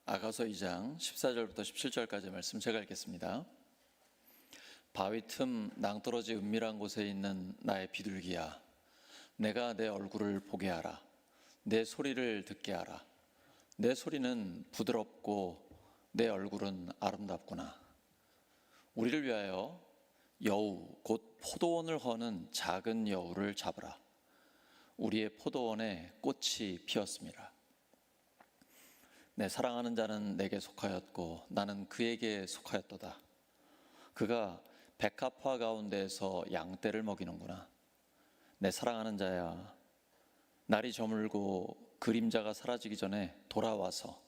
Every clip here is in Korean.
아가서 2장 14절부터 17절까지 말씀 제가 읽겠습니다. 바위 틈 낭떠러지 은밀한 곳에 있는 나의 비둘기야, 내가 내 얼굴을 보게 하라. 내 소리를 듣게 하라. 내 소리는 부드럽고 내 얼굴은 아름답구나. 우리를 위하여 여우 곧 포도원을 허는 작은 여우를 잡으라. 우리의 포도원에 꽃이 피었습니다. 내 사랑하는 자는 내게 속하였고 나는 그에게 속하였도다. 그가 백합화 가운데에서 양떼를 먹이는구나. 내 사랑하는 자야, 날이 저물고 그림자가 사라지기 전에 돌아와서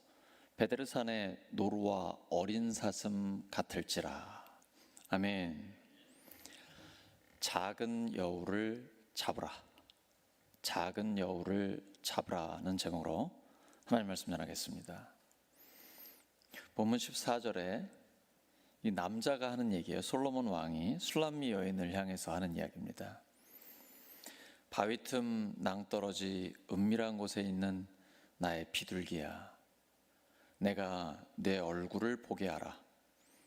베데르산의 노루와 어린 사슴 같을지라. 아멘. 작은 여우를 잡으라. 작은 여우를 잡으라는 제목으로 하나님 말씀 전하겠습니다. 본문 14절에 이 남자가 하는 얘기예요. 솔로몬 왕이 술람미 여인을 향해서 하는 이야기입니다. 바위 틈 낭떠러지 은밀한 곳에 있는 나의 비둘기야, 내가 내 얼굴을 보게 하라.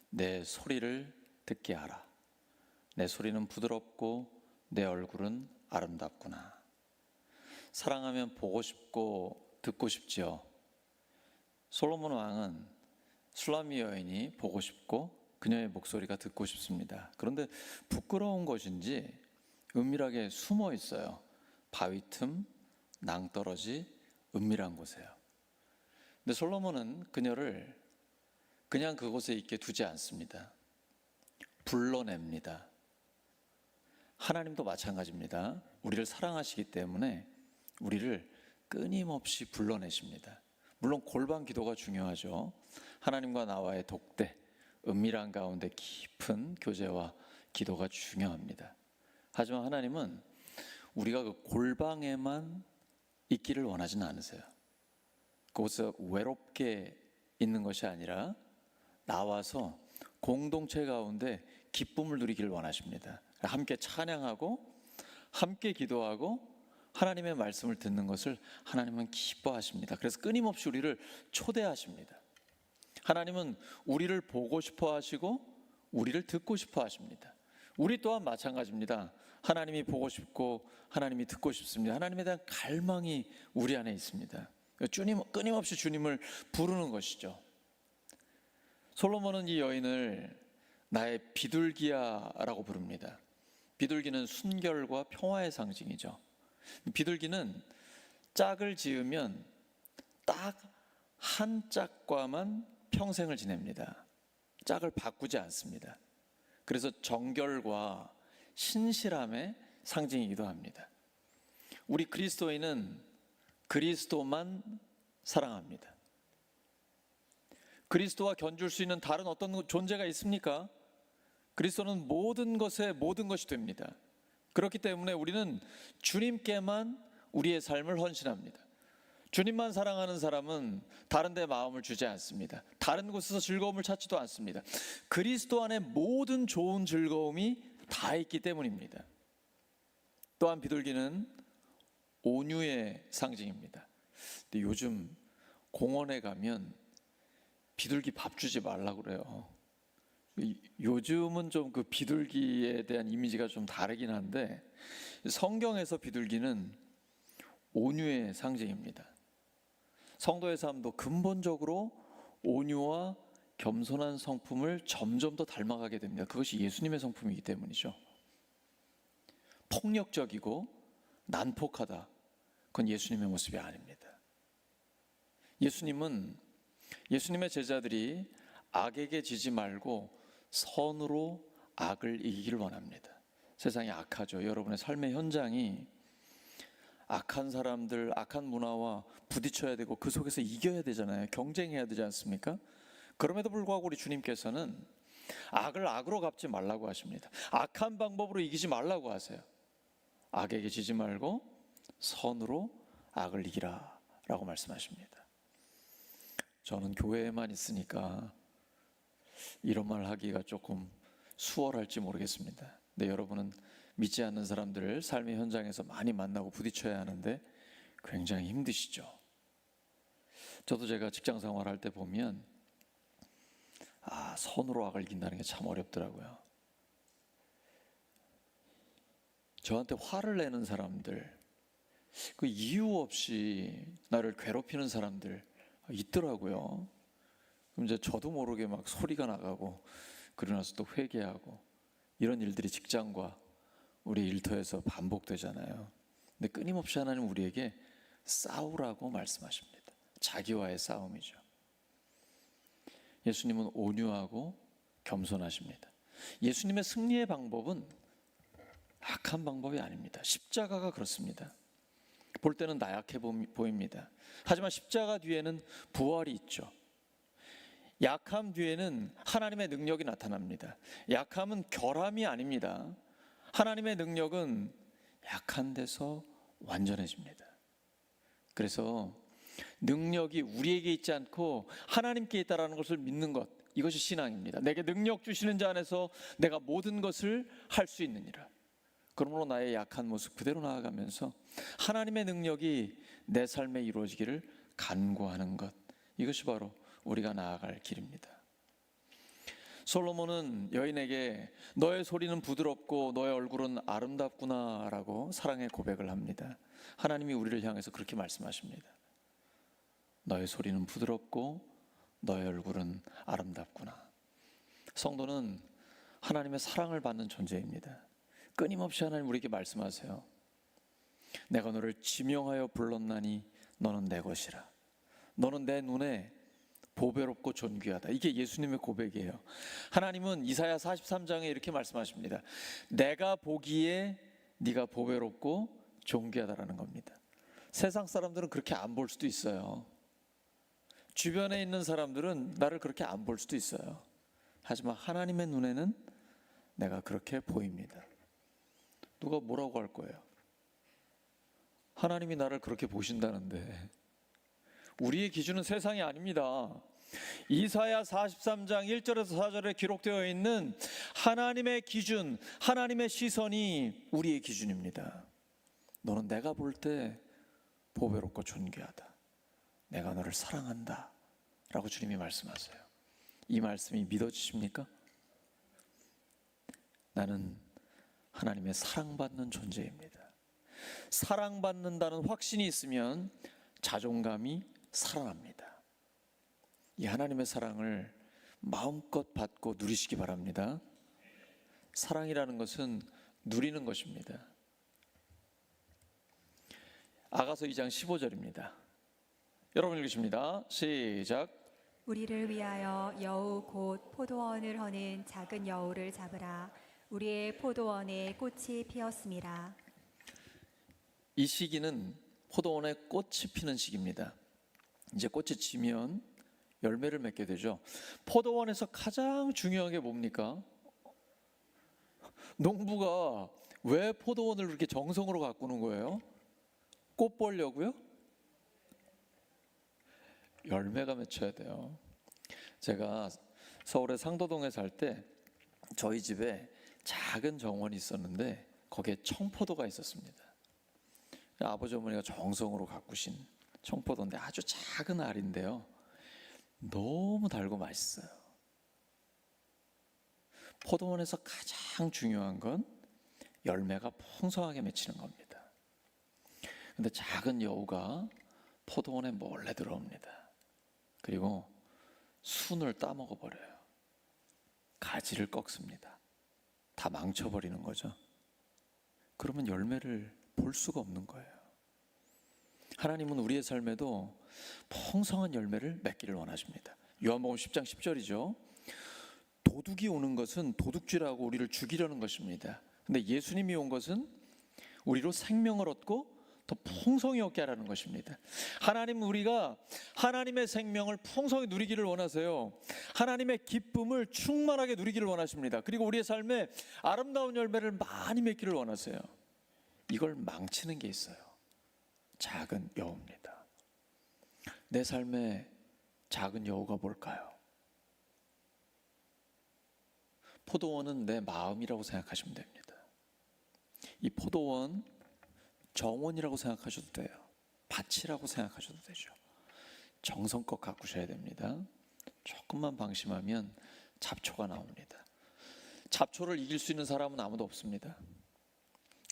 내 소리를 듣게 하라. 내 소리는 부드럽고 내 얼굴은 아름답구나. 사랑하면 보고 싶고 듣고 싶지요. 솔로몬 왕은 술람미 여인이 보고 싶고 그녀의 목소리가 듣고 싶습니다. 그런데 부끄러운 것인지 은밀하게 숨어 있어요. 바위 틈 낭떠러지 은밀한 곳에요. 근데 솔로몬은 그녀를 그냥 그곳에 있게 두지 않습니다. 불러냅니다. 하나님도 마찬가지입니다. 우리를 사랑하시기 때문에 우리를 끊임없이 불러내십니다. 물론 골방 기도가 중요하죠. 하나님과 나와의 독대, 은밀한 가운데 깊은 교제와 기도가 중요합니다. 하지만 하나님은 우리가 그 골방에만 있기를 원하지는 않으세요. 그곳에서 외롭게 있는 것이 아니라 나와서 공동체 가운데 기쁨을 누리기를 원하십니다. 함께 찬양하고 함께 기도하고 하나님의 말씀을 듣는 것을 하나님은 기뻐하십니다. 그래서 끊임없이 우리를 초대하십니다. 하나님은 우리를 보고 싶어 하시고 우리를 듣고 싶어 하십니다. 우리 또한 마찬가지입니다. 하나님이 보고 싶고 하나님이 듣고 싶습니다. 하나님에 대한 갈망이 우리 안에 있습니다. 끊임없이 주님을 부르는 것이죠. 솔로몬은 이 여인을 나의 비둘기야라고 부릅니다. 비둘기는 순결과 평화의 상징이죠. 비둘기는 짝을 지으면 딱 한 짝과만 평생을 지냅니다. 짝을 바꾸지 않습니다. 그래서 정결과 신실함의 상징이기도 합니다. 우리 그리스도인은 그리스도만 사랑합니다. 그리스도와 견줄 수 있는 다른 어떤 존재가 있습니까? 그리스도는 모든 것에 모든 것이 됩니다. 그렇기 때문에 우리는 주님께만 우리의 삶을 헌신합니다. 주님만 사랑하는 사람은 다른 데 마음을 주지 않습니다. 다른 곳에서 즐거움을 찾지도 않습니다. 그리스도 안에 모든 좋은 즐거움이 다 있기 때문입니다. 또한 비둘기는 온유의 상징입니다. 근데 요즘 공원에 가면 비둘기 밥 주지 말라고 그래요. 요즘은 좀 그 비둘기에 대한 이미지가 좀 다르긴 한데 성경에서 비둘기는 온유의 상징입니다. 성도의 삶도 근본적으로 온유와 겸손한 성품을 점점 더 닮아가게 됩니다. 그것이 예수님의 성품이기 때문이죠. 폭력적이고 난폭하다, 그건 예수님의 모습이 아닙니다. 예수님의 제자들이 악에게 지지 말고 선으로 악을 이기기를 원합니다. 세상이 악하죠. 여러분의 삶의 현장이 악한 사람들, 악한 문화와 부딪혀야 되고 그 속에서 이겨야 되잖아요. 경쟁해야 되지 않습니까? 그럼에도 불구하고 우리 주님께서는 악을 악으로 갚지 말라고 하십니다. 악한 방법으로 이기지 말라고 하세요. 악에게 지지 말고 선으로 악을 이기라 라고 말씀하십니다. 저는 교회에만 있으니까 이런 말 하기가 조금 수월할지 모르겠습니다. 근데 여러분은 믿지 않는 사람들을 삶의 현장에서 많이 만나고 부딪혀야 하는데 굉장히 힘드시죠. 저도 제가 직장 생활할 때 보면 선으로 악을 이긴다는 게 참 어렵더라고요. 저한테 화를 내는 사람들, 그 이유 없이 나를 괴롭히는 사람들 있더라고요. 그럼 이제 저도 모르게 막 소리가 나가고 그러고 나서 또 회개하고 이런 일들이 직장과 우리 일터에서 반복되잖아요. 근데 끊임없이 하나님 우리에게 싸우라고 말씀하십니다. 자기와의 싸움이죠. 예수님은 온유하고 겸손하십니다. 예수님의 승리의 방법은 악한 방법이 아닙니다. 십자가가 그렇습니다. 볼 때는 나약해 보입니다. 하지만 십자가 뒤에는 부활이 있죠. 약함 뒤에는 하나님의 능력이 나타납니다. 약함은 결함이 아닙니다. 하나님의 능력은 약한 데서 완전해집니다. 그래서 능력이 우리에게 있지 않고 하나님께 있다는 것을 믿는 것, 이것이 신앙입니다. 내게 능력 주시는 자 안에서 내가 모든 것을 할 수 있느니라. 그러므로 나의 약한 모습 그대로 나아가면서 하나님의 능력이 내 삶에 이루어지기를 간구하는 것, 이것이 바로 우리가 나아갈 길입니다. 솔로몬은 여인에게 너의 소리는 부드럽고 너의 얼굴은 아름답구나 라고 사랑의 고백을 합니다. 하나님이 우리를 향해서 그렇게 말씀하십니다. 너의 소리는 부드럽고 너의 얼굴은 아름답구나. 성도는 하나님의 사랑을 받는 존재입니다. 끊임없이 하나님 우리에게 말씀하세요. 내가 너를 지명하여 불렀나니 너는 내 것이라. 너는 내 눈에 보배롭고 존귀하다. 이게 예수님의 고백이에요. 하나님은 이사야 43장에 이렇게 말씀하십니다. 내가 보기에 네가 보배롭고 존귀하다라는 겁니다. 세상 사람들은 그렇게 안 볼 수도 있어요. 주변에 있는 사람들은 나를 그렇게 안 볼 수도 있어요. 하지만 하나님의 눈에는 내가 그렇게 보입니다. 누가 뭐라고 할 거예요? 하나님이 나를 그렇게 보신다는데 우리의 기준은 세상이 아닙니다. 이사야 43장 1절에서 4절에 기록되어 있는 하나님의 기준, 하나님의 시선이 우리의 기준입니다. 너는 내가 볼 때 보배롭고 존귀하다. 내가 너를 사랑한다 라고 주님이 말씀하세요. 이 말씀이 믿어지십니까? 나는 하나님의 사랑받는 존재입니다. 사랑받는다는 확신이 있으면 자존감이 살아납니다. 이 하나님의 사랑을 마음껏 받고 누리시기 바랍니다. 사랑이라는 것은 누리는 것입니다. 아가서 2장 15절입니다. 여러분 읽으십니다. 시작. 우리를 위하여 여우 곧 포도원을 허는 작은 여우를 잡으라. 우리의 포도원에 꽃이 피었음이라. 이 시기는 포도원에 꽃이 피는 시기입니다. 이제 꽃이 지면 열매를 맺게 되죠. 포도원에서 가장 중요한 게 뭡니까? 농부가 왜 포도원을 그렇게 정성으로 가꾸는 거예요? 꽃 보려고요? 열매가 맺혀야 돼요. 제가 서울의 상도동에 살 때 저희 집에 작은 정원이 있었는데 거기에 청포도가 있었습니다. 아버지 어머니가 정성으로 가꾸신 청포도인데 아주 작은 알인데요. 너무 달고 맛있어요. 포도원에서 가장 중요한 건 열매가 풍성하게 맺히는 겁니다. 근데 작은 여우가 포도원에 몰래 들어옵니다. 그리고 순을 따먹어 버려요. 가지를 꺾습니다. 다 망쳐버리는 거죠. 그러면 열매를 볼 수가 없는 거예요. 하나님은 우리의 삶에도 풍성한 열매를 맺기를 원하십니다. 요한복음 10장 10절이죠. 도둑이 오는 것은 도둑질하고 우리를 죽이려는 것입니다. 근데 예수님이 온 것은 우리로 생명을 얻고 더 풍성히 얻게 하라는 것입니다. 하나님은 우리가 하나님의 생명을 풍성히 누리기를 원하세요. 하나님의 기쁨을 충만하게 누리기를 원하십니다. 그리고 우리의 삶에 아름다운 열매를 많이 맺기를 원하세요. 이걸 망치는 게 있어요. 작은 여우입니다. 내 삶에 작은 여우가 뭘까요? 포도원은 내 마음이라고 생각하시면 됩니다. 이 포도원 정원이라고 생각하셔도 돼요. 밭이라고 생각하셔도 되죠. 정성껏 가꾸셔야 됩니다. 조금만 방심하면 잡초가 나옵니다. 잡초를 이길 수 있는 사람은 아무도 없습니다.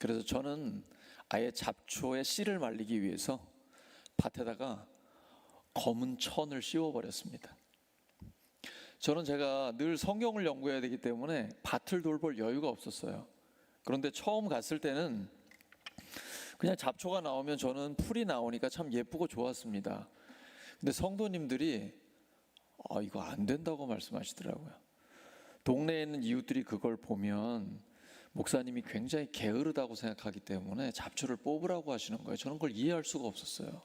그래서 저는 아예 잡초의 씨를 말리기 위해서 밭에다가 검은 천을 씌워버렸습니다. 저는 제가 늘 성경을 연구해야 되기 때문에 밭을 돌볼 여유가 없었어요. 그런데 처음 갔을 때는 그냥 잡초가 나오면 저는 풀이 나오니까 참 예쁘고 좋았습니다. 근데 성도님들이 이거 안 된다고 말씀하시더라고요. 동네에 있는 이웃들이 그걸 보면 목사님이 굉장히 게으르다고 생각하기 때문에 잡초를 뽑으라고 하시는 거예요. 저는 그걸 이해할 수가 없었어요.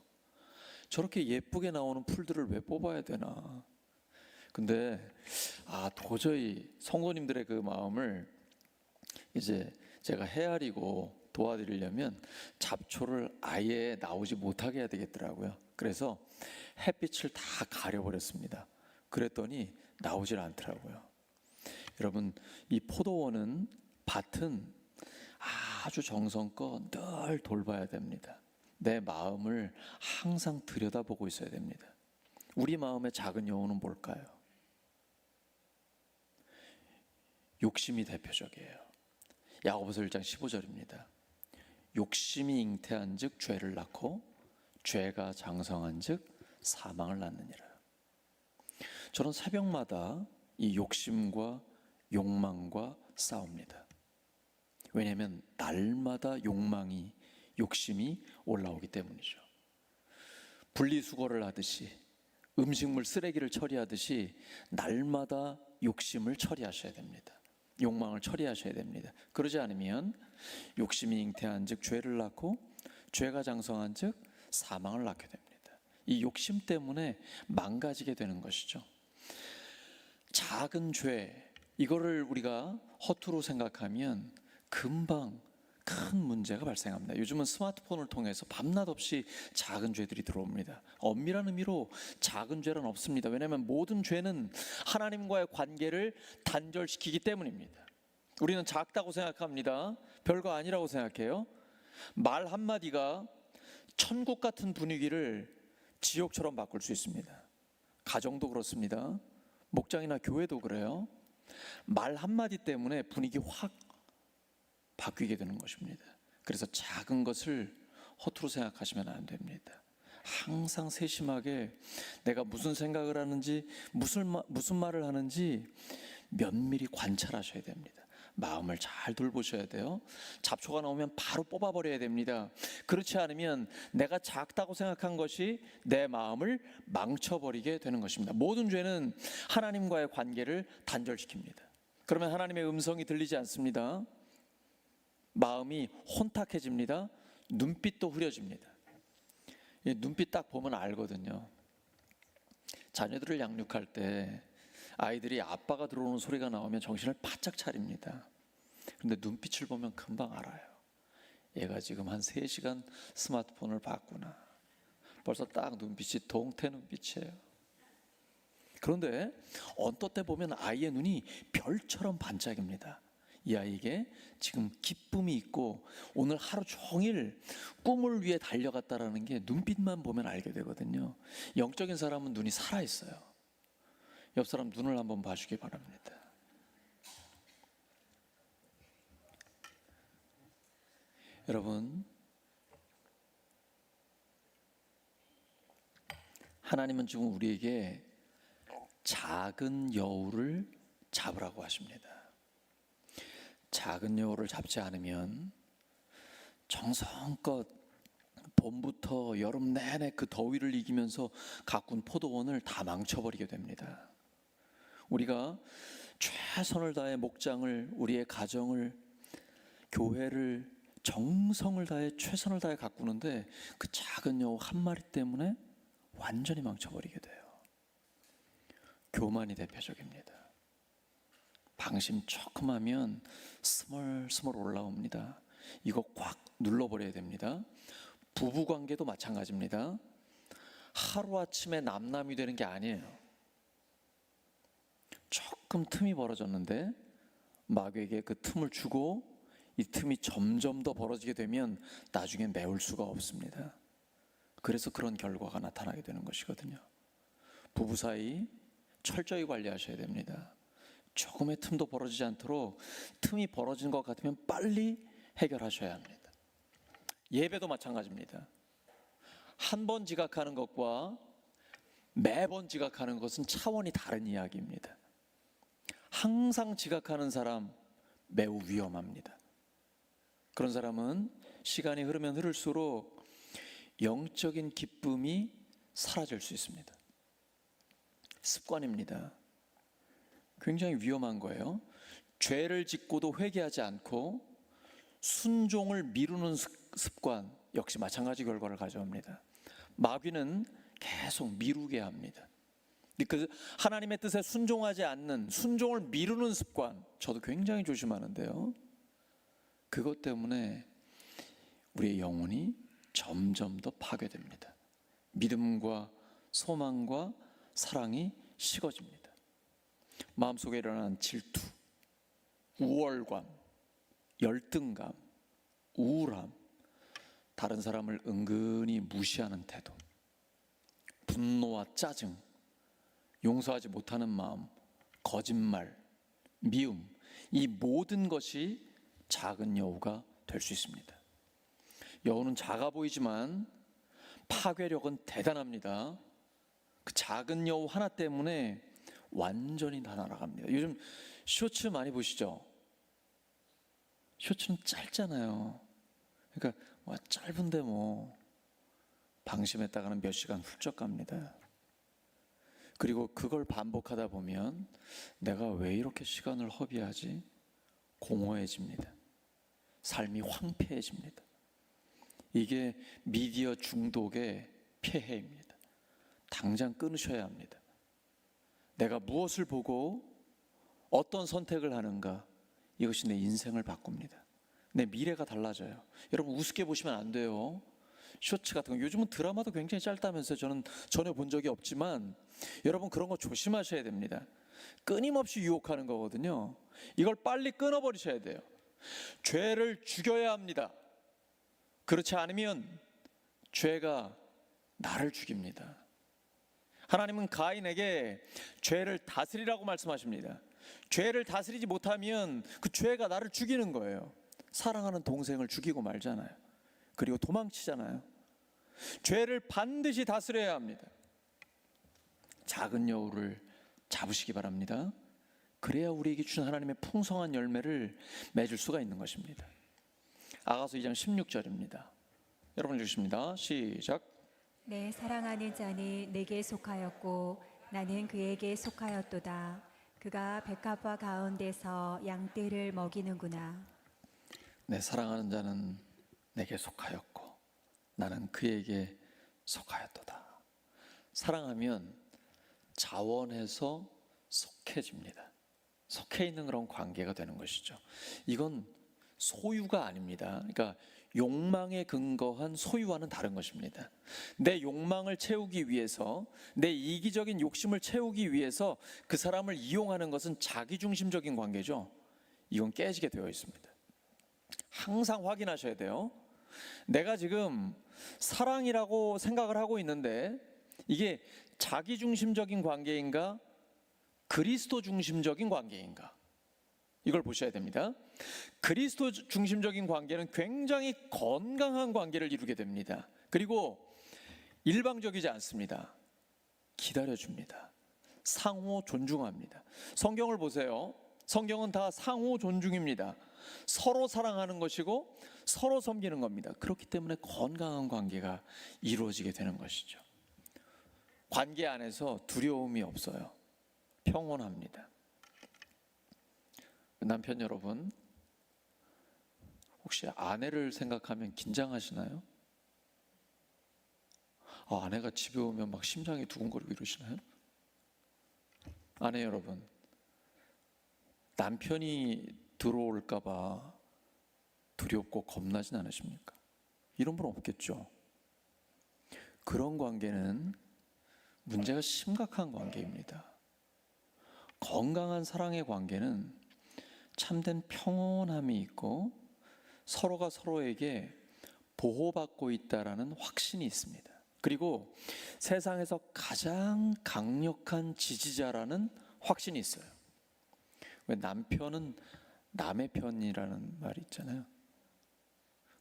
저렇게 예쁘게 나오는 풀들을 왜 뽑아야 되나. 근데 도저히 성도님들의 그 마음을 이제 제가 헤아리고 도와드리려면 잡초를 아예 나오지 못하게 해야 되겠더라고요. 그래서 햇빛을 다 가려버렸습니다. 그랬더니 나오질 않더라고요. 여러분, 이 포도원은, 밭은 아주 정성껏 늘 돌봐야 됩니다. 내 마음을 항상 들여다보고 있어야 됩니다. 우리 마음의 작은 여우는 뭘까요? 욕심이 대표적이에요. 야고보서 1장 15절입니다. 욕심이 잉태한 즉 죄를 낳고 죄가 장성한 즉 사망을 낳느니라. 저는 새벽마다 이 욕심과 욕망과 싸웁니다. 왜냐하면 날마다 욕심이 올라오기 때문이죠. 분리수거를 하듯이, 음식물 쓰레기를 처리하듯이 날마다 욕심을 처리하셔야 됩니다. 욕망을 처리하셔야 됩니다. 그러지 않으면 욕심이 잉태한 즉 죄를 낳고 죄가 장성한 즉 사망을 낳게 됩니다. 이 욕심 때문에 망가지게 되는 것이죠. 작은 죄, 이거를 우리가 허투루 생각하면 금방 큰 문제가 발생합니다. 요즘은 스마트폰을 통해서 밤낮 없이 작은 죄들이 들어옵니다. 엄밀한 의미로 작은 죄는 없습니다. 왜냐하면 모든 죄는 하나님과의 관계를 단절시키기 때문입니다. 우리는 작다고 생각합니다. 별거 아니라고 생각해요. 말 한마디가 천국 같은 분위기를 지옥처럼 바꿀 수 있습니다. 가정도 그렇습니다. 목장이나 교회도 그래요. 말 한마디 때문에 분위기 확 바뀌게 되는 것입니다. 그래서 작은 것을 허투루 생각하시면 안 됩니다. 항상 세심하게 내가 무슨 생각을 하는지, 무슨 말을 하는지 면밀히 관찰하셔야 됩니다. 마음을 잘 돌보셔야 돼요. 잡초가 나오면 바로 뽑아버려야 됩니다. 그렇지 않으면 내가 작다고 생각한 것이 내 마음을 망쳐버리게 되는 것입니다. 모든 죄는 하나님과의 관계를 단절시킵니다. 그러면 하나님의 음성이 들리지 않습니다. 마음이 혼탁해집니다. 눈빛도 흐려집니다. 눈빛 딱 보면 알거든요. 자녀들을 양육할 때 아이들이 아빠가 들어오는 소리가 나오면 정신을 바짝 차립니다. 그런데 눈빛을 보면 금방 알아요. 얘가 지금 한 3시간 스마트폰을 봤구나. 벌써 딱 눈빛이 동태 눈빛이에요. 그런데 언뜻 때 보면 아이의 눈이 별처럼 반짝입니다. 이 아이에게 지금 기쁨이 있고 오늘 하루 종일 꿈을 위해 달려갔다라는 게 눈빛만 보면 알게 되거든요. 영적인 사람은 눈이 살아있어요. 옆 사람 눈을 한번 봐주기 바랍니다. 여러분, 하나님은 지금 우리에게 작은 여우를 잡으라고 하십니다. 작은 여우를 잡지 않으면 정성껏 봄부터 여름 내내 그 더위를 이기면서 가꾼 포도원을 다 망쳐버리게 됩니다. 우리가 최선을 다해 목장을, 우리의 가정을, 교회를 정성을 다해 최선을 다해 가꾸는데 그 작은 여우 한 마리 때문에 완전히 망쳐버리게 돼요. 교만이 대표적입니다. 방심 조금 하면 스멀스멀 올라옵니다. 이거 꽉 눌러버려야 됩니다. 부부관계도 마찬가지입니다. 하루아침에 남남이 되는 게 아니에요. 조금 틈이 벌어졌는데 마귀에게 그 틈을 주고 이 틈이 점점 더 벌어지게 되면 나중에 메울 수가 없습니다. 그래서 그런 결과가 나타나게 되는 것이거든요. 부부 사이 철저히 관리하셔야 됩니다. 조금의 틈도 벌어지지 않도록 틈이 벌어진 것 같으면 빨리 해결하셔야 합니다. 예배도 마찬가지입니다. 한 번 지각하는 것과 매번 지각하는 것은 차원이 다른 이야기입니다. 항상 지각하는 사람 매우 위험합니다. 그런 사람은 시간이 흐르면 흐를수록 영적인 기쁨이 사라질 수 있습니다. 습관입니다. 굉장히 위험한 거예요. 죄를 짓고도 회개하지 않고 순종을 미루는 습관 역시 마찬가지 결과를 가져옵니다. 마귀는 계속 미루게 합니다. 그 하나님의 뜻에 순종하지 않는, 순종을 미루는 습관, 저도 굉장히 조심하는데요. 그것 때문에 우리의 영혼이 점점 더 파괴됩니다. 믿음과 소망과 사랑이 식어집니다. 마음속에 일어나는 질투, 우월감, 열등감, 우울함, 다른 사람을 은근히 무시하는 태도, 분노와 짜증, 용서하지 못하는 마음, 거짓말, 미움, 이 모든 것이 작은 여우가 될 수 있습니다. 여우는 작아 보이지만 파괴력은 대단합니다. 그 작은 여우 하나 때문에 완전히 다 날아갑니다. 요즘 쇼츠 많이 보시죠? 쇼츠는 짧잖아요. 그러니까 짧은데 뭐 방심했다가는 몇 시간 훌쩍 갑니다. 그리고 그걸 반복하다 보면 내가 왜 이렇게 시간을 허비하지? 공허해집니다. 삶이 황폐해집니다. 이게 미디어 중독의 폐해입니다. 당장 끊으셔야 합니다. 내가 무엇을 보고 어떤 선택을 하는가, 이것이 내 인생을 바꿉니다. 내 미래가 달라져요. 여러분 우습게 보시면 안 돼요. 쇼츠 같은 거, 요즘은 드라마도 굉장히 짧다면서요. 저는 전혀 본 적이 없지만 여러분 그런 거 조심하셔야 됩니다. 끊임없이 유혹하는 거거든요. 이걸 빨리 끊어버리셔야 돼요. 죄를 죽여야 합니다. 그렇지 않으면 죄가 나를 죽입니다. 하나님은 가인에게 죄를 다스리라고 말씀하십니다. 죄를 다스리지 못하면 그 죄가 나를 죽이는 거예요. 사랑하는 동생을 죽이고 말잖아요. 그리고 도망치잖아요. 죄를 반드시 다스려야 합니다. 작은 여우를 잡으시기 바랍니다. 그래야 우리에게 주신 하나님의 풍성한 열매를 맺을 수가 있는 것입니다. 아가서 2장 16절입니다. 여러분 읽으십니다. 시작. 내 사랑하는 자는 내게 속하였고 나는 그에게 속하였도다. 그가 백합화 가운데서 양떼를 먹이는구나. 내 사랑하는 자는 내게 속하였고 나는 그에게 속하였도다. 사랑하면 자원해서 속해집니다. 속해 있는 그런 관계가 되는 것이죠. 이건 소유가 아닙니다. 그러니까 욕망에 근거한 소유와는 다른 것입니다. 내 욕망을 채우기 위해서, 내 이기적인 욕심을 채우기 위해서 그 사람을 이용하는 것은 자기중심적인 관계죠. 이건 깨지게 되어 있습니다. 항상 확인하셔야 돼요. 내가 지금 사랑이라고 생각을 하고 있는데 이게 자기중심적인 관계인가 그리스도 중심적인 관계인가, 이걸 보셔야 됩니다. 그리스도 중심적인 관계는 굉장히 건강한 관계를 이루게 됩니다. 그리고 일방적이지 않습니다. 기다려줍니다. 상호 존중합니다. 성경을 보세요. 성경은 다 상호 존중입니다. 서로 사랑하는 것이고 서로 섬기는 겁니다. 그렇기 때문에 건강한 관계가 이루어지게 되는 것이죠. 관계 안에서 두려움이 없어요. 평온합니다. 남편 여러분, 혹시 아내를 생각하면 긴장하시나요? 아내가 집에 오면 막 심장이 두근거리고 이러시나요? 아내 여러분, 남편이 들어올까 봐 두렵고 겁나진 않으십니까? 이런 분 없겠죠. 그런 관계는 문제가 심각한 관계입니다. 건강한 사랑의 관계는 참된 평온함이 있고 서로가 서로에게 보호받고 있다라는 확신이 있습니다. 그리고 세상에서 가장 강력한 지지자라는 확신이 있어요. 왜 남편은 남의 편이라는 말이 있잖아요.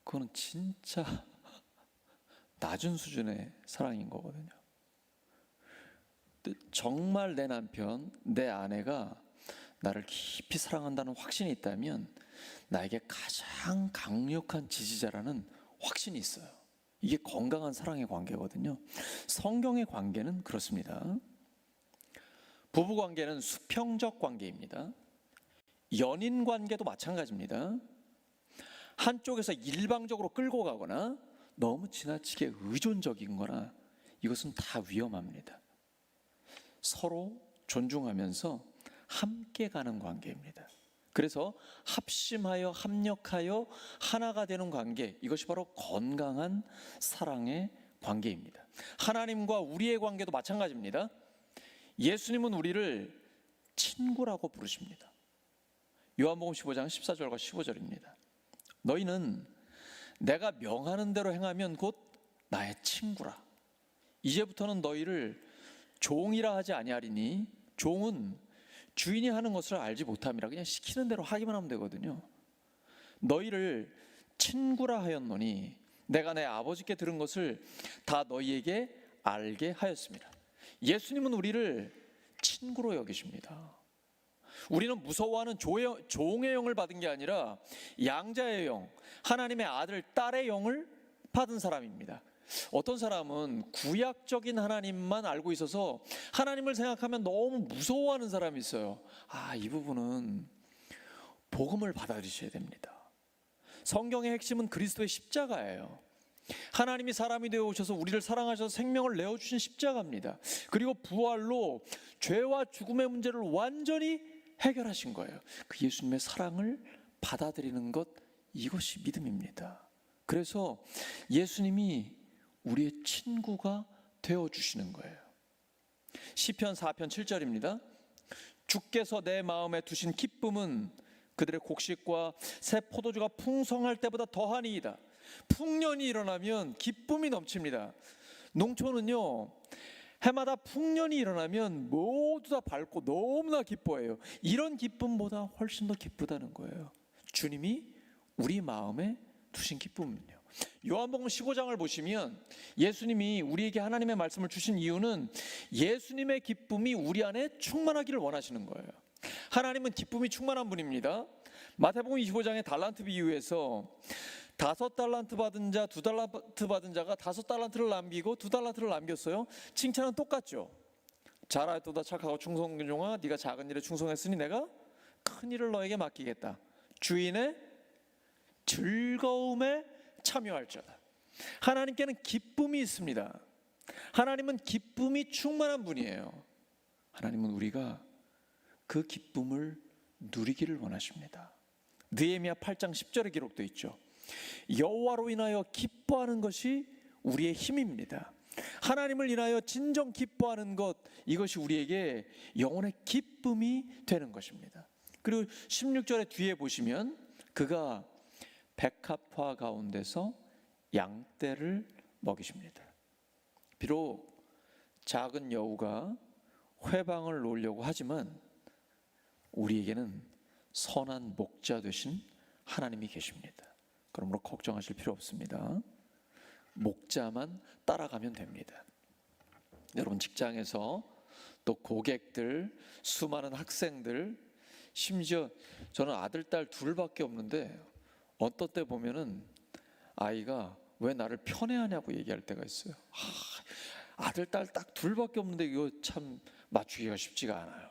그거는 진짜 낮은 수준의 사랑인 거거든요. 정말 내 남편, 내 아내가 나를 깊이 사랑한다는 확신이 있다면 나에게 가장 강력한 지지자라는 확신이 있어요. 이게 건강한 사랑의 관계거든요. 성경의 관계는 그렇습니다. 부부 관계는 수평적 관계입니다. 연인 관계도 마찬가지입니다. 한쪽에서 일방적으로 끌고 가거나 너무 지나치게 의존적인 거나 이것은 다 위험합니다. 서로 존중하면서 함께 가는 관계입니다. 그래서 합심하여 합력하여 하나가 되는 관계, 이것이 바로 건강한 사랑의 관계입니다. 하나님과 우리의 관계도 마찬가지입니다. 예수님은 우리를 친구라고 부르십니다. 요한복음 15장 14절과 15절입니다. 너희는 내가 명하는 대로 행하면 곧 나의 친구라. 이제부터는 너희를 종이라 하지 아니하리니 종은 주인이 하는 것을 알지 못함이라. 그냥 시키는 대로 하기만 하면 되거든요. 너희를 친구라 하였노니 내가 내 아버지께 들은 것을 다 너희에게 알게 하였습니다. 예수님은 우리를 친구로 여기십니다. 우리는 무서워하는 종의 영을 받은 게 아니라 양자의 영, 하나님의 아들, 딸의 영을 받은 사람입니다. 어떤 사람은 구약적인 하나님만 알고 있어서 하나님을 생각하면 너무 무서워하는 사람이 있어요. 이 부분은 복음을 받아들이셔야 됩니다. 성경의 핵심은 그리스도의 십자가예요. 하나님이 사람이 되어 오셔서 우리를 사랑하셔서 생명을 내어주신 십자가입니다. 그리고 부활로 죄와 죽음의 문제를 완전히 해결하신 거예요. 그 예수님의 사랑을 받아들이는 것, 이것이 믿음입니다. 그래서 예수님이 우리의 친구가 되어주시는 거예요. 시편 4편 7절입니다. 주께서 내 마음에 두신 기쁨은 그들의 곡식과 새 포도주가 풍성할 때보다 더하니이다. 풍년이 일어나면 기쁨이 넘칩니다. 농촌은요, 해마다 풍년이 일어나면 모두 다 밝고 너무나 기뻐해요. 이런 기쁨보다 훨씬 더 기쁘다는 거예요. 주님이 우리 마음에 두신 기쁨은요. 요한복음 15장을 보시면 예수님이 우리에게 하나님의 말씀을 주신 이유는 예수님의 기쁨이 우리 안에 충만하기를 원하시는 거예요. 하나님은 기쁨이 충만한 분입니다. 마태복음 25장의 달란트 비유에서 5달란트 받은 자, 2달란트 받은 자가 5달란트를 남기고 2달란트를 남겼어요. 칭찬은 똑같죠. 잘하였도다 착하고 충성된 종아, 네가 작은 일에 충성했으니 내가 큰 일을 너에게 맡기겠다. 주인의 즐거움에 참여할 자다. 하나님께는 기쁨이 있습니다. 하나님은 기쁨이 충만한 분이에요. 하나님은 우리가 그 기쁨을 누리기를 원하십니다. 느헤미야 8장 10절에 기록되어 있죠. 여호와로 인하여 기뻐하는 것이 우리의 힘입니다. 하나님을 인하여 진정 기뻐하는 것, 이것이 우리에게 영혼의 기쁨이 되는 것입니다. 그리고 16절의 뒤에 보시면 그가 백합화 가운데서 양떼를 먹이십니다. 비록 작은 여우가 회방을 놓으려고 하지만 우리에게는 선한 목자 되신 하나님이 계십니다. 그러므로 걱정하실 필요 없습니다. 목자만 따라가면 됩니다. 여러분, 직장에서 또 고객들, 수많은 학생들, 심지어 저는 아들, 딸 둘밖에 없는데 어떤 때 보면은 아이가 왜 나를 편애하냐고 얘기할 때가 있어요. 아들, 딸 딱 둘밖에 없는데 이거 참 맞추기가 쉽지가 않아요.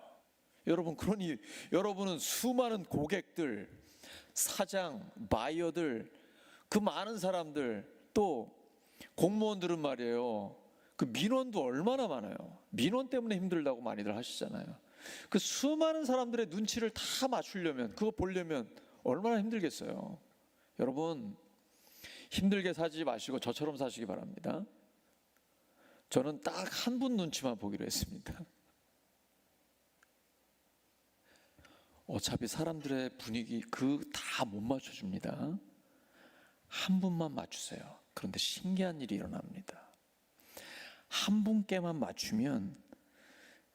여러분, 그러니 여러분은 수많은 고객들, 사장, 바이어들, 그 많은 사람들, 또 공무원들은 말이에요, 그 민원도 얼마나 많아요. 민원 때문에 힘들다고 많이들 하시잖아요. 그 수많은 사람들의 눈치를 다 맞추려면, 그거 보려면 얼마나 힘들겠어요. 여러분, 힘들게 사지 마시고 저처럼 사시기 바랍니다. 저는 딱 한 분 눈치만 보기로 했습니다. 어차피 사람들의 분위기 다 못 맞춰줍니다. 한 분만 맞추세요. 그런데 신기한 일이 일어납니다. 한 분께만 맞추면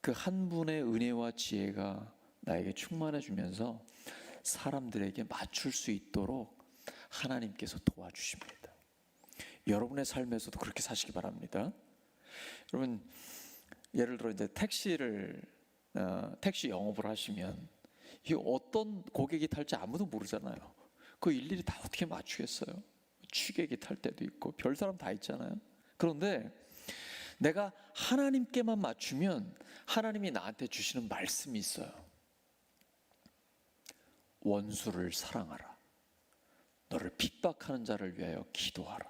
그 한 분의 은혜와 지혜가 나에게 충만해 주면서 사람들에게 맞출 수 있도록 하나님께서 도와주십니다. 여러분의 삶에서도 그렇게 사시기 바랍니다. 여러분, 예를 들어 이제 택시 영업을 하시면 이 어떤 고객이 탈지 아무도 모르잖아요. 그 일일이 다 어떻게 맞추겠어요? 취객이 탈 때도 있고 별 사람 다 있잖아요. 그런데 내가 하나님께만 맞추면 하나님이 나한테 주시는 말씀이 있어요. 원수를 사랑하라. 너를 핍박하는 자를 위하여 기도하라.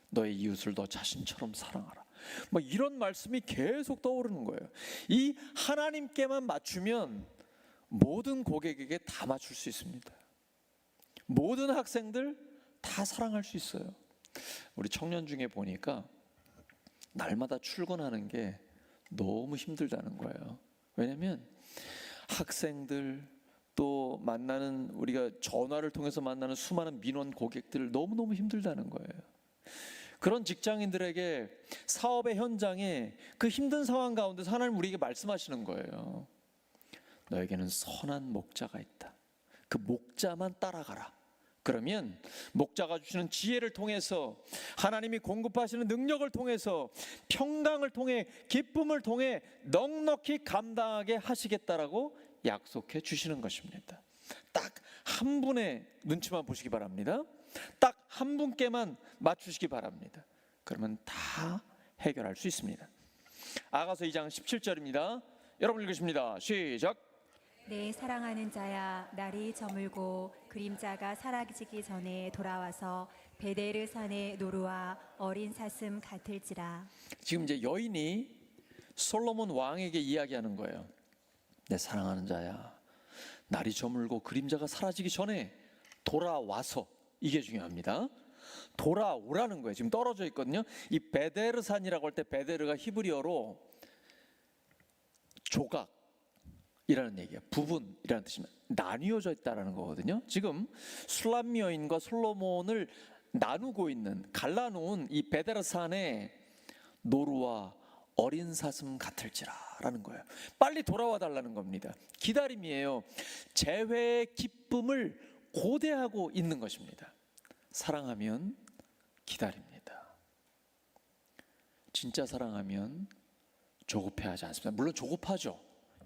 너의 이웃을 너 자신처럼 사랑하라. 뭐 이런 말씀이 계속 떠오르는 거예요. 이 하나님께만 맞추면 모든 고객에게 다 맞출 수 있습니다. 모든 학생들 다 사랑할 수 있어요. 우리 청년 중에 보니까 날마다 출근하는 게 너무 힘들다는 거예요. 왜냐하면 학생들 또 만나는, 우리가 전화를 통해서 만나는 수많은 민원 고객들 너무너무 힘들다는 거예요. 그런 직장인들에게 사업의 현장에 그 힘든 상황 가운데서 하나님 우리에게 말씀하시는 거예요. 너에게는 선한 목자가 있다. 그 목자만 따라가라. 그러면 목자가 주시는 지혜를 통해서, 하나님이 공급하시는 능력을 통해서, 평강을 통해, 기쁨을 통해 넉넉히 감당하게 하시겠다라고 약속해 주시는 것입니다. 딱 한 분의 눈치만 보시기 바랍니다. 딱 한 분께만 맞추시기 바랍니다. 그러면 다 해결할 수 있습니다. 아가서 2장 17절입니다. 여러분 읽으십니다. 시작. 내 사랑하는 자야, 날이 저물고 그림자가 사라지기 전에 돌아와서 베데르 산의 노루와 어린 사슴 같을지라. 지금 이제 여인이 솔로몬 왕에게 이야기하는 거예요. 내 사랑하는 자야, 날이 저물고 그림자가 사라지기 전에 돌아와서, 이게 중요합니다. 돌아오라는 거예요. 지금 떨어져 있거든요. 이 베데르 산이라고 할 때 베데르가 히브리어로 조각이라는 얘기예요. 부분이라는 뜻입니다. 나뉘어져 있다라는 거거든요. 지금 술람 여인과 솔로몬을 나누고 있는, 갈라놓은 이 베데르 산에 노루와 어린 사슴 같을지라라는 거예요. 빨리 돌아와 달라는 겁니다. 기다림이에요. 재회의 기쁨을 고대하고 있는 것입니다. 사랑하면 기다립니다. 진짜 사랑하면 조급해하지 않습니다. 물론 조급하죠.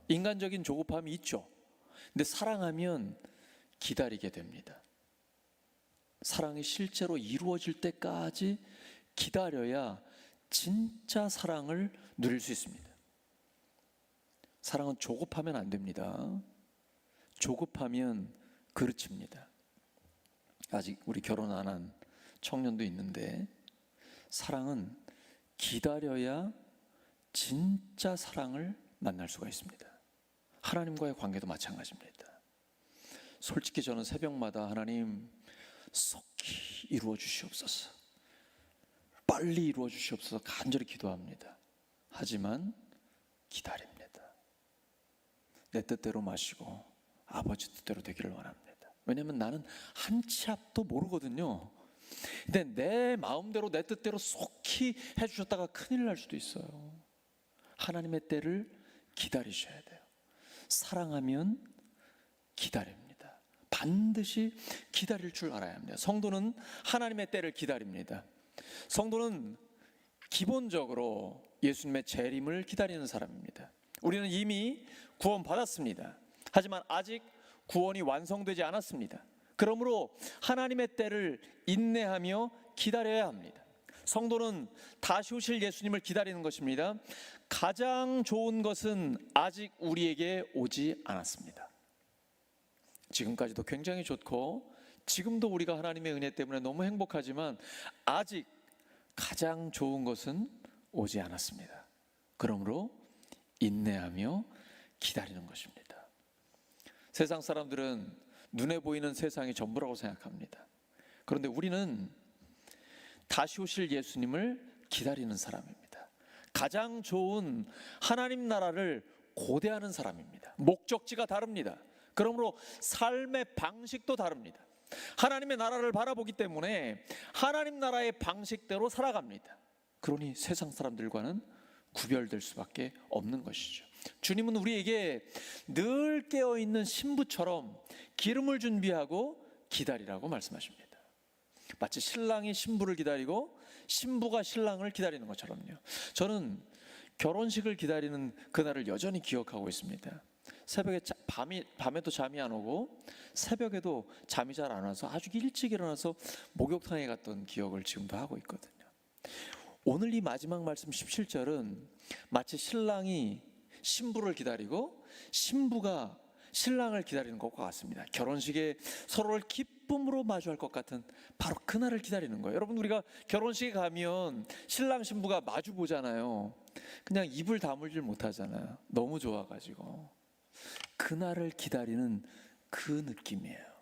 인간적인 조급함이 있죠. 근데 사랑하면 기다리게 됩니다. 사랑이 실제로 이루어질 때까지 기다려야 진짜 사랑을 누릴 수 있습니다. 사랑은 조급하면 안 됩니다. 조급하면 그르칩니다. 아직 우리 결혼 안 한 청년도 있는데, 사랑은 기다려야 진짜 사랑을 만날 수가 있습니다. 하나님과의 관계도 마찬가지입니다. 솔직히 저는 새벽마다 하나님 속히 이루어 주시옵소서, 빨리 이루어 주시옵소서 간절히 기도합니다. 하지만 기다립니다. 내 뜻대로 마시고 아버지 뜻대로 되기를 원합니다. 왜냐하면 나는 한 치 앞도 모르거든요. 근데 내 마음대로 내 뜻대로 속히 해주셨다가 큰일 날 수도 있어요. 하나님의 때를 기다리셔야 돼요. 사랑하면 기다립니다. 반드시 기다릴 줄 알아야 합니다. 성도는 하나님의 때를 기다립니다. 성도는 기본적으로 예수님의 재림을 기다리는 사람입니다. 우리는 이미 구원 받았습니다. 하지만 아직 구원이 완성되지 않았습니다. 그러므로 하나님의 때를 인내하며 기다려야 합니다. 성도는 다시 오실 예수님을 기다리는 것입니다. 가장 좋은 것은 아직 우리에게 오지 않았습니다. 지금까지도 굉장히 좋고 지금도 우리가 하나님의 은혜 때문에 너무 행복하지만 아직 가장 좋은 것은 오지 않았습니다. 그러므로 인내하며 기다리는 것입니다. 세상 사람들은 눈에 보이는 세상이 전부라고 생각합니다. 그런데 우리는 다시 오실 예수님을 기다리는 사람입니다. 가장 좋은 하나님 나라를 고대하는 사람입니다. 목적지가 다릅니다. 그러므로 삶의 방식도 다릅니다. 하나님의 나라를 바라보기 때문에 하나님 나라의 방식대로 살아갑니다. 그러니 세상 사람들과는 구별될 수밖에 없는 것이죠. 주님은 우리에게 늘 깨어있는 신부처럼 기름을 준비하고 기다리라고 말씀하십니다. 마치 신랑이 신부를 기다리고 신부가 신랑을 기다리는 것처럼요. 저는 결혼식을 기다리는 그날을 여전히 기억하고 있습니다. 새벽에 밤에도 잠이 안 오고 새벽에도 잠이 잘 안 와서 아주 일찍 일어나서 목욕탕에 갔던 기억을 지금도 하고 있거든요. 오늘 이 마지막 말씀 17절은 마치 신랑이 신부를 기다리고 신부가 신랑을 기다리는 것과 같습니다. 결혼식에 서로를 기쁨으로 마주할 것 같은 바로 그날을 기다리는 거예요. 여러분, 우리가 결혼식에 가면 신랑 신부가 마주 보잖아요. 그냥 입을 다물질 못하잖아요. 너무 좋아가지고. 그날을 기다리는 그 느낌이에요.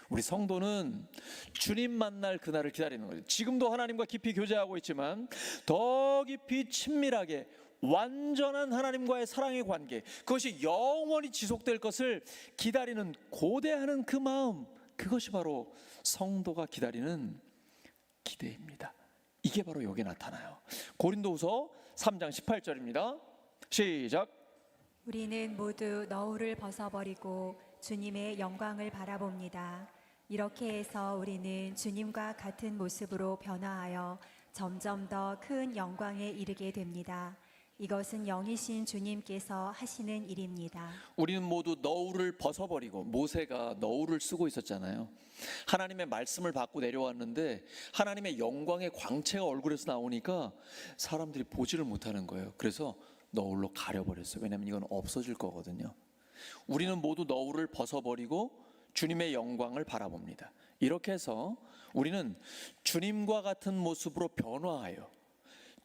우리 성도는 주님 만날 그날을 기다리는 거예요. 지금도 하나님과 깊이 교제하고 있지만 더 깊이 친밀하게 완전한 하나님과의 사랑의 관계, 그것이 영원히 지속될 것을 기다리는 고대하는 그 마음, 그것이 바로 성도가 기다리는 기대입니다. 이게 바로 여기에 나타나요. 고린도후서 3장 18절입니다. 시작. 우리는 모두 너울을 벗어버리고 주님의 영광을 바라봅니다. 이렇게 해서 우리는 주님과 같은 모습으로 변화하여 점점 더 큰 영광에 이르게 됩니다. 이것은 영이신 주님께서 하시는 일입니다. 우리는 모두 너울을 벗어버리고, 모세가 너울을 쓰고 있었잖아요. 하나님의 말씀을 받고 내려왔는데 하나님의 영광의 광채가 얼굴에서 나오니까 사람들이 보지를 못하는 거예요. 그래서 너울로 가려버렸어요. 왜냐하면 이건 없어질 거거든요. 우리는 모두 너울을 벗어버리고 주님의 영광을 바라봅니다. 이렇게 해서 우리는 주님과 같은 모습으로 변화하여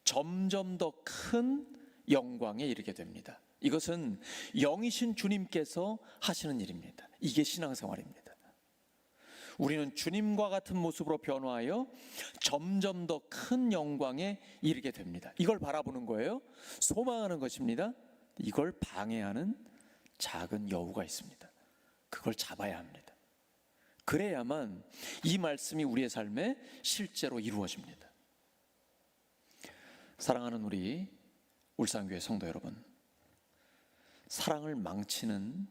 점점 더 큰 영광에 이르게 됩니다. 이것은 영이신 주님께서 하시는 일입니다. 이게 신앙생활입니다. 우리는 주님과 같은 모습으로 변화하여 점점 더 큰 영광에 이르게 됩니다. 이걸 바라보는 거예요. 소망하는 것입니다. 이걸 방해하는 작은 여우가 있습니다. 그걸 잡아야 합니다. 그래야만 이 말씀이 우리의 삶에 실제로 이루어집니다. 사랑하는 우리 울산교회 성도 여러분, 사랑을 망치는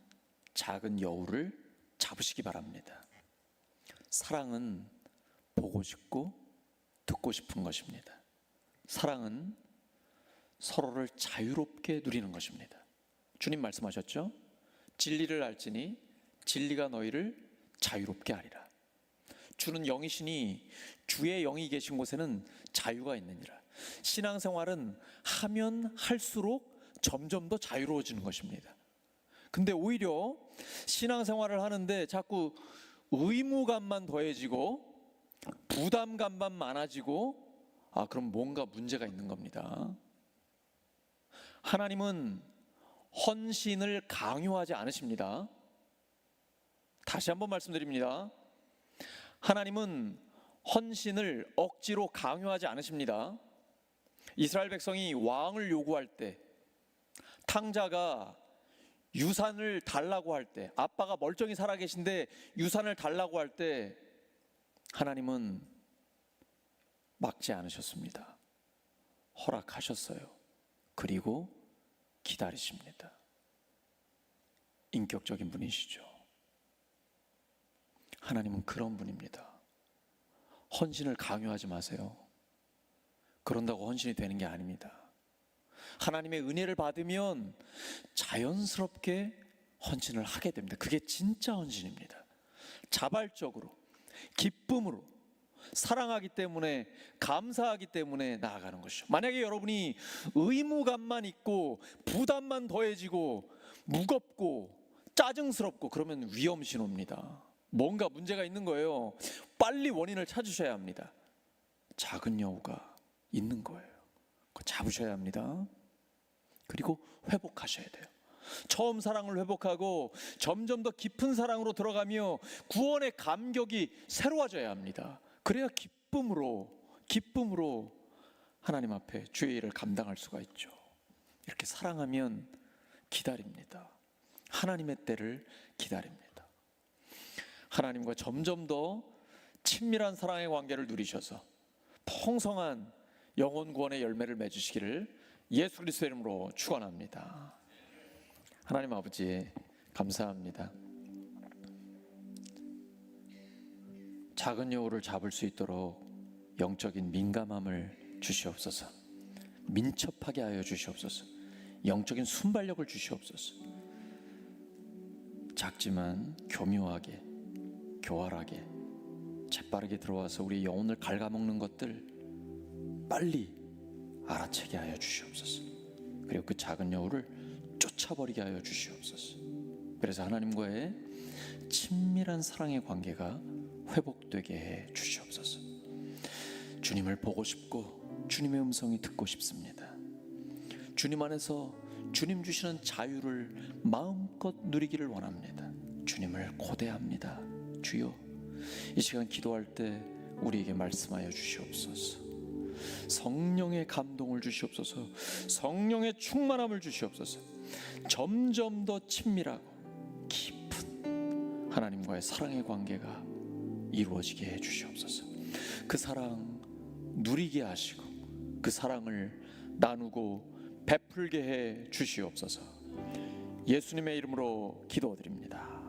작은 여우를 잡으시기 바랍니다. 사랑은 보고 싶고 듣고 싶은 것입니다. 사랑은 서로를 자유롭게 누리는 것입니다. 주님 말씀하셨죠? 진리를 알지니 진리가 너희를 자유롭게 하리라. 주는 영이시니 주의 영이 계신 곳에는 자유가 있느니라. 신앙생활은 하면 할수록 점점 더 자유로워지는 것입니다. 근데 오히려 신앙생활을 하는데 자꾸 의무감만 더해지고 부담감만 많아지고, 그럼 뭔가 문제가 있는 겁니다. 하나님은 헌신을 강요하지 않으십니다. 다시 한번 말씀드립니다. 하나님은 헌신을 억지로 강요하지 않으십니다. 이스라엘 백성이 왕을 요구할 때, 탕자가 유산을 달라고 할 때, 아빠가 멀쩡히 살아계신데 유산을 달라고 할 때 하나님은 막지 않으셨습니다. 허락하셨어요. 그리고 기다리십니다. 인격적인 분이시죠. 하나님은 그런 분입니다. 헌신을 강요하지 마세요. 그런다고 헌신이 되는 게 아닙니다. 하나님의 은혜를 받으면 자연스럽게 헌신을 하게 됩니다. 그게 진짜 헌신입니다. 자발적으로, 기쁨으로, 사랑하기 때문에, 감사하기 때문에 나아가는 것이죠. 만약에 여러분이 의무감만 있고 부담만 더해지고 무겁고 짜증스럽고 그러면 위험 신호입니다. 뭔가 문제가 있는 거예요. 빨리 원인을 찾으셔야 합니다. 작은 여우가 있는 거예요. 그거 잡으셔야 합니다. 그리고 회복하셔야 돼요. 처음 사랑을 회복하고 점점 더 깊은 사랑으로 들어가며 구원의 감격이 새로워져야 합니다. 그래야 기쁨으로 하나님 앞에 주의 일을 감당할 수가 있죠. 이렇게 사랑하면 기다립니다. 하나님의 때를 기다립니다. 하나님과 점점 더 친밀한 사랑의 관계를 누리셔서 풍성한 영혼 구원의 열매를 맺으시기를 예수 그리스도의 이름으로 축원합니다. 하나님 아버지 감사합니다. 작은 여우를 잡을 수 있도록 영적인 민감함을 주시옵소서. 민첩하게 하여 주시옵소서. 영적인 순발력을 주시옵소서. 작지만 교묘하게, 교활하게, 재빠르게 들어와서 우리 영혼을 갉아먹는 것들 빨리 알아채게 하여 주시옵소서. 그리고 그 작은 여우를 쫓아버리게 하여 주시옵소서. 그래서 하나님과의 친밀한 사랑의 관계가 회복되게 해 주시옵소서. 주님을 보고 싶고 주님의 음성이 듣고 싶습니다. 주님 안에서 주님 주시는 자유를 마음껏 누리기를 원합니다. 주님을 고대합니다. 주여, 이 시간 기도할 때 우리에게 말씀하여 주시옵소서. 성령의 감동을 주시옵소서. 성령의 충만함을 주시옵소서. 점점 더 친밀하고 깊은 하나님과의 사랑의 관계가 이루어지게 해 주시옵소서. 그 사랑 누리게 하시고 그 사랑을 나누고 베풀게 해 주시옵소서. 예수님의 이름으로 기도드립니다.